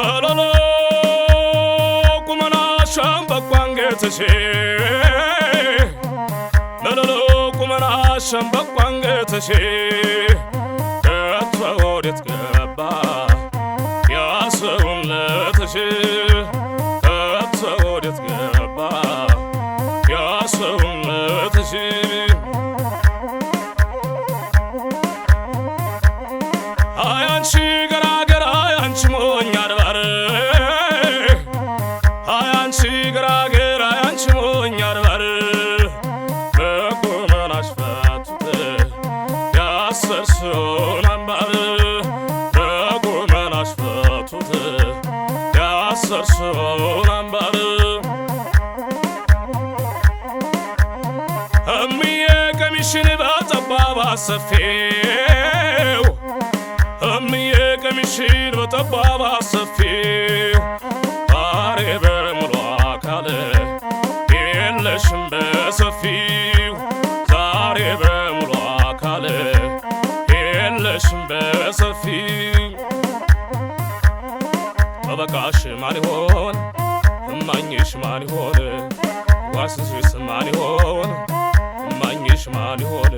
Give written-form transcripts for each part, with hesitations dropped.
በለሎ ቁመና ሸምበቆ አንገትሽ በለሎ ቁመና ሸምበቆ አንገትሽ ከቶ ወዴት ገባ ያ ሰውነትሽ ከቶ ወዴት ገባ ያ ሰውነትሽ አያንቺ ገራገር አያንቺ ሞኝ አድባር አያንቺ ገራገር አያንቺ ሞኝ አድባር በቁመናሽ ፈቱት ያሰርሽውን አምባር በቁመናሽ ፈቱት ያሰርሽውን አምባር እምዬ ቀሚሽን በጠባብ አሰፊው እምዬ ቀሚሽን በጠባብ አሰፊው ዛሬ በሙሉ አካል የለሽም በሰፊው ዛሬ በሙሉ አካል የለሽም በሰፊው ጠበቃሽ ማን ይሆን እማኝሽ ማን ይሆን ዋስሽስ ማን ይሆን እማኝሽ ማን ይሆን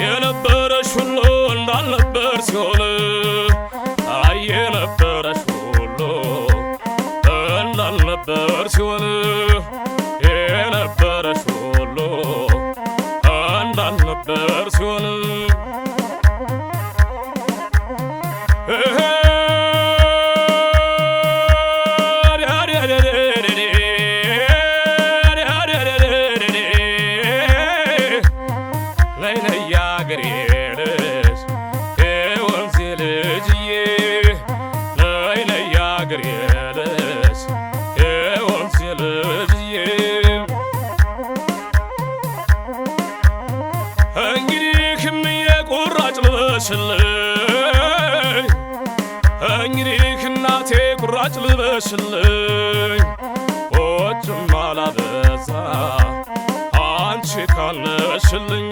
የነበረሽ ሁሉ እንዳልነበር ሲሆን አይ የነበረሽ ሁሉ እንዳልነበር ሲሆን የነበረሽ ሁሉ እንዳልነበር ሲሆን እንግዲህ እናቴ ቁራጭ ልበሽልኝ ወጭም አላበዛ አንቺ ካለሽልኝ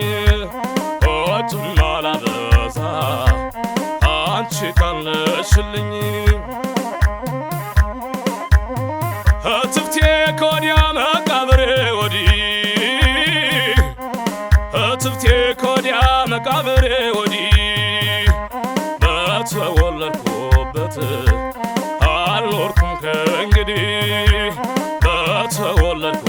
ወጭም አላበዛ አንቺ ካለሽልኝ እትብቴ ከወዲያ መቃብሬ ወዲህ እትብቴ ከወዲያ መቃብሬ ወዲህ በተወለድኩበት አልኖርኩም ከእንግዲህ በተወለድኩበት